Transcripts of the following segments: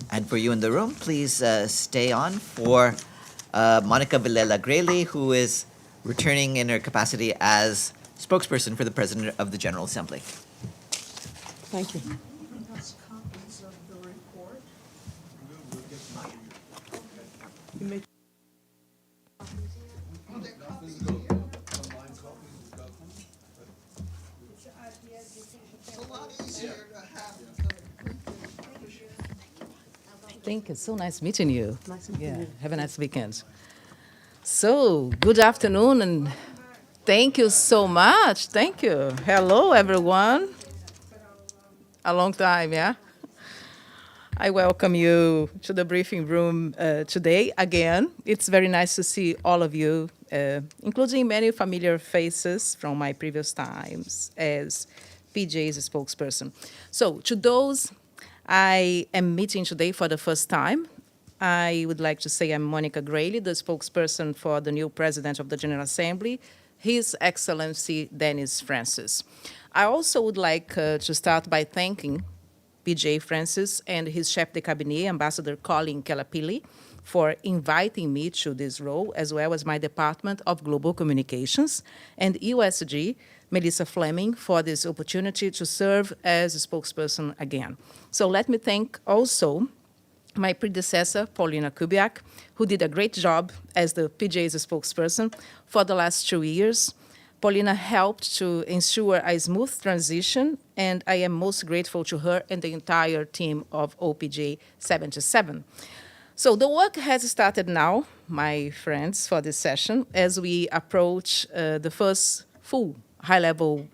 And for you in the room, please stay on for Monica Villela Grayley, who is returning in her capacity as spokesperson for the President of the General Assembly. Thank you. Us copies of the report. You may- Thank you. So nice meeting you. Nice meeting Yeah. you. Have a nice weekend. So, good afternoon, and thank you so much. Thank you. Hello, everyone. A long time, yeah? I welcome you to the briefing room today again. It's very nice to see all of you, including many familiar faces from my previous times as PJ's spokesperson. So, to those I am meeting today for the first time, I would like to say I'm Monica Grayley, the spokesperson for the new President of the General Assembly, His Excellency Dennis Francis. I also would like to start by thanking PJ Francis and his chef de cabinet, Ambassador Colin Kelapili, for inviting me to this role, as well as my Department of Global Communications, and USG, Melissa Fleming, for this opportunity to serve as a spokesperson again. So let me thank also my predecessor, Paulina Kubiak, who did a great job as the PJ's spokesperson for the last 2 years. Paulina helped to ensure a smooth transition, and I am most grateful to her and the entire team of OPJ 77. So the work has started now, my friends, for this session, as we approach the first full high-level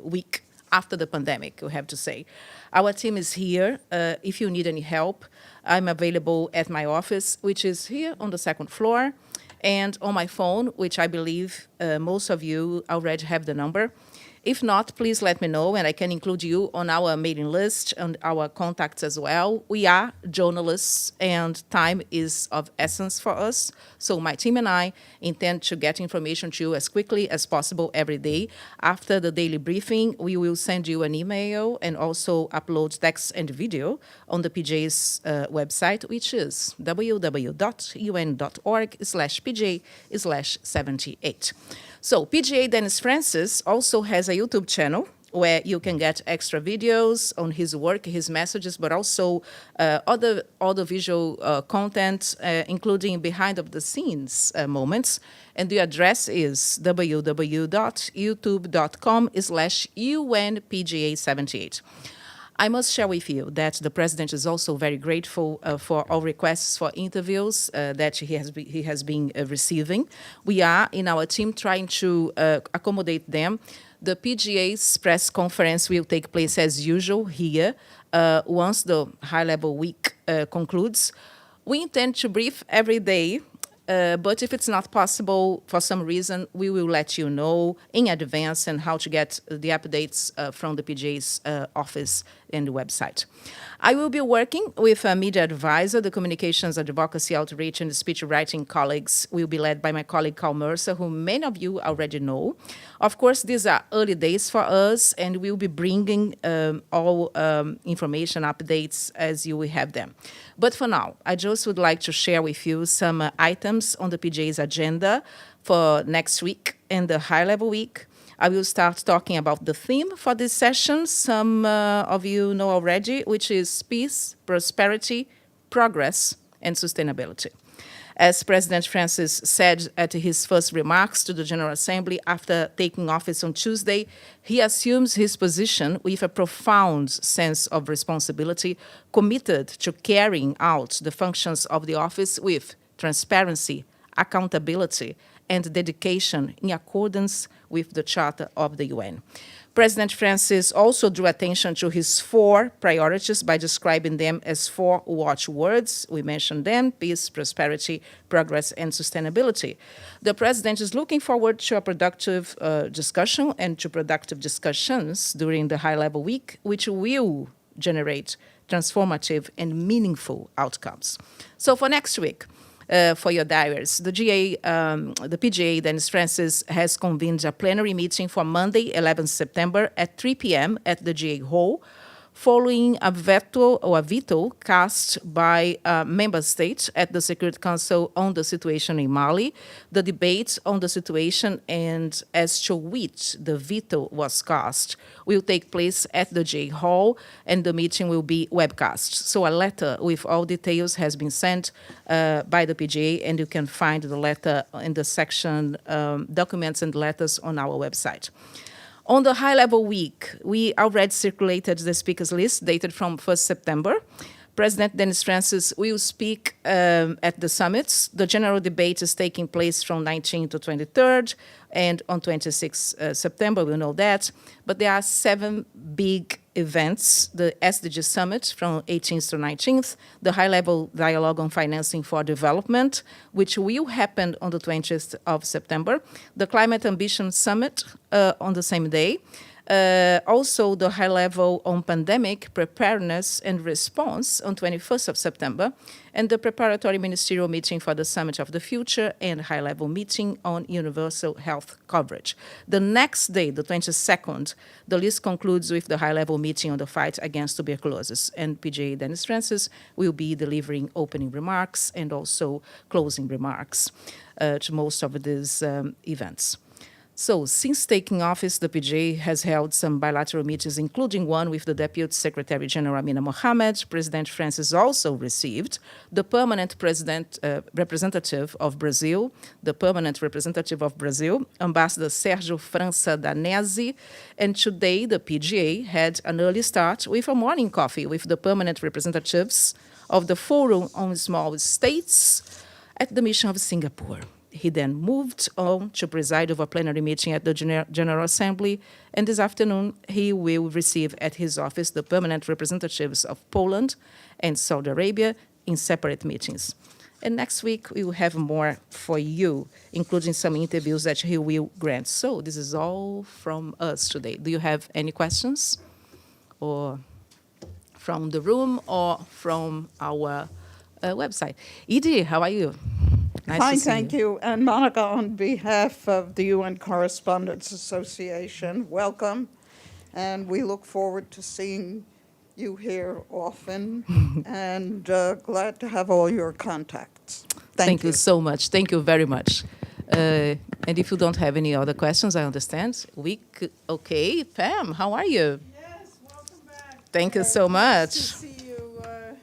week after the pandemic, we have to say. Our team is here. If you need any help, I'm available at my office, which is here on the second floor, and on my phone, which I believe most of you already have the number. If not, please let me know, and I can include you on our mailing list and our contacts as well. We are journalists, and time is of essence for us. So my team and I intend to get information to you as quickly as possible every day. After the daily briefing, we will send you an email and also upload text and video on the PJ's website, which is www.un.org/PJ/78. So PGA Dennis Francis also has a YouTube channel where you can get extra videos on his work, his messages, but also other visual content, including behind-of-the-scenes moments. And the address is www.youtube.com/UNPGA78. I must share with you that the president is also very grateful for all requests for interviews that he has been receiving. We are, in our team, trying to accommodate them. The PGA's press conference will take place as usual here once the high-level week concludes. We intend to brief every day, but if it's not possible for some reason, we will let you know in advance and how to get the updates from the PJ's office and the website. I will be working with a media advisor. The communications, advocacy, outreach, and speech writing colleagues will be led by my colleague Carl Mercer, who many of you already know. Of course, these are early days for us, and we'll be bringing all information updates as you will have them. But for now, I just would like to share with you some items on the PJ's agenda for next week and the high-level week. I will start talking about the theme for this session. Some of you know already, which is peace, prosperity, progress, and sustainability. As President Francis said at his first remarks to the General Assembly after taking office on Tuesday, he assumes his position with a profound sense of responsibility, committed to carrying out the functions of the office with transparency, accountability, and dedication in accordance with the Charter of the UN. President Francis also drew attention to his 4 priorities by describing them as 4 watchwords. We mentioned them: peace, prosperity, progress, and sustainability. The president is looking forward to a productive discussion and to productive discussions during the high-level week, which will generate transformative and meaningful outcomes. So for next week, for your diaries, the PGA, Dennis Francis, has convened a plenary meeting for Monday, 11 September at 3 p.m. at the GA Hall following a veto cast by member states at the Security Council on the situation in Mali, the debate on the situation and as to which the veto was cast will take place at the J Hall, and the meeting will be webcast. So a letter with all details has been sent by the PGA, and you can find the letter in the section Documents and Letters on our website. On the high-level week, we already circulated the speakers list dated from 1st September. President Dennis Francis will speak at the summits. The general debate is taking place from 19th to 23rd, and on 26th September, we know that. But there are 7 big events: the SDG Summit from 18th to 19th, the high-level dialogue on financing for development, which will happen on the 20th of September, the Climate Ambition Summit on the same day, also the high-level on pandemic preparedness and response on 21st of September, and the Preparatory Ministerial Meeting for the Summit of the Future and high-level meeting on universal health coverage. The next day, the 22nd, the list concludes with the high-level meeting on the fight against tuberculosis, and PGA Dennis Francis will be delivering opening remarks and also closing remarks to most of these events. So, since taking office, the PGA has held some bilateral meetings, including one with the Deputy Secretary General Amina Mohamed. President Francis also received the permanent representative of Brazil, Ambassador Sérgio França Danesi. And today, the PGA had an early start with a morning coffee with the permanent representatives of the Forum on Small States at the mission of Singapore. He then moved on to preside over a plenary meeting at the General Assembly, and this afternoon he will receive at his office the permanent representatives of Poland and Saudi Arabia in separate meetings. And next week we will have more for you, including some interviews that he will grant. So this is all from us today. Do you have any questions? Or from the room or from our website? Edie, how are you? Nice Fine, to see thank you. And Monica, on behalf of the UN Correspondents Association, welcome. And we look forward to seeing you here often and glad to have all your contacts. Thank you. So much. Thank you very much. And if you don't have any other questions, I understand. Okay, Pam, how are you? Yes, welcome back. Thank you so much. Nice to see you. We're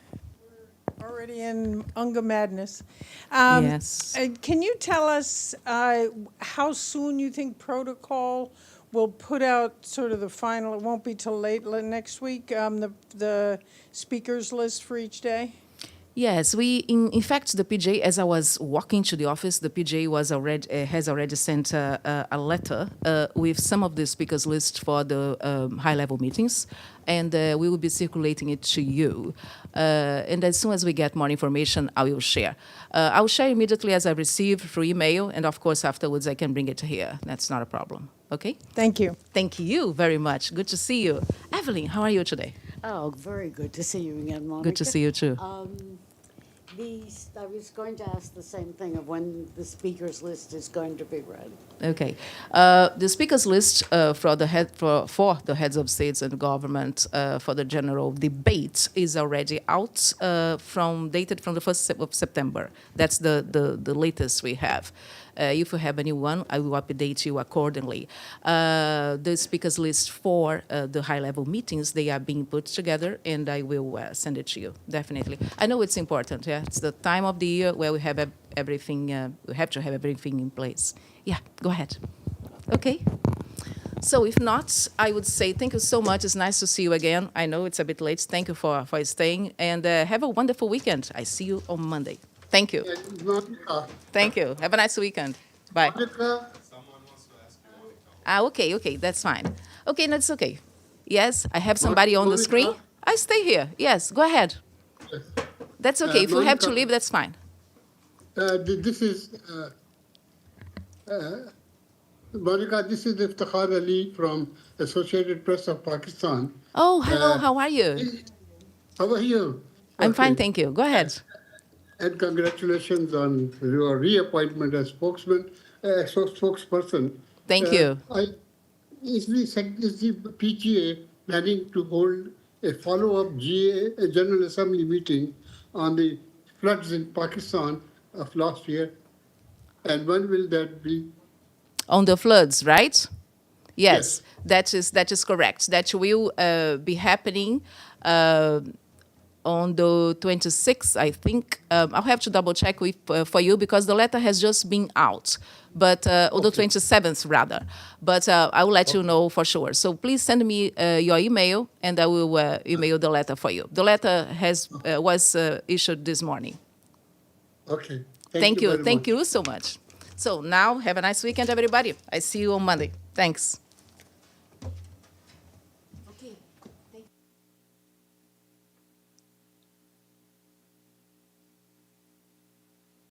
already in Unga Madness. Yes. Can you tell us how soon you think protocol will put out sort of the final, it won't be till late next week, the speakers list for each day? Yes, in fact, the PJ, as I was walking to the office, the PJ has already sent a letter with some of the speakers list for the high-level meetings, and we will be circulating it to you. And as soon as we get more information, I will share. I will share immediately as I receive through email, and of course, afterwards, I can bring it here. That's not a problem. Okay? Thank you. Thank you very much. Good to see you. Evelyn, how are you today? Oh, very good to see you again, Monica. Good to see you, too. I was going to ask the same thing of when the speakers list is going to be read. Okay. The speakers list for the heads of states and government for the general debate is already out, dated from the 1st of September. That's the latest we have. If you have anyone, I will update you accordingly. The speakers list for the high-level meetings, they are being put together, and I will send it to you, definitely. I know it's important, yeah? It's the time of the year where we have everything, we have to have everything in place. Yeah, go ahead. Okay. So if not, I would say thank you so much. It's nice to see you again. I know it's a bit late. Thank you for staying, and have a wonderful weekend. I see you on Monday. Thank you. Thank you. Have a nice weekend. Bye. Okay, that's fine. Okay, that's okay. Yes, I have somebody on the screen. I stay here. Yes, go ahead. That's okay. If you have to leave, that's fine. This is Monica. This is Iftikhar Ali from Associated Press of Pakistan. Oh, hello. How are you? How are you? I'm fine, thank you. Go ahead. And congratulations on your reappointment as spokesperson. Thank you. Is the PGA planning to hold a follow-up GA, a General Assembly meeting on the floods in Pakistan of last year? And when will that be? On the floods, right? Yes. Yes, that is correct. That will be happening on the 26th, I think. I'll have to double check for you because the letter has just been out, but on the 27th rather. But I will let you know for sure. So please send me your email, and I will email the letter for you. The letter was issued this morning. Okay. Thank very you. Thank much. you so much. So now, have a nice weekend, everybody. I see you on Monday. Thanks.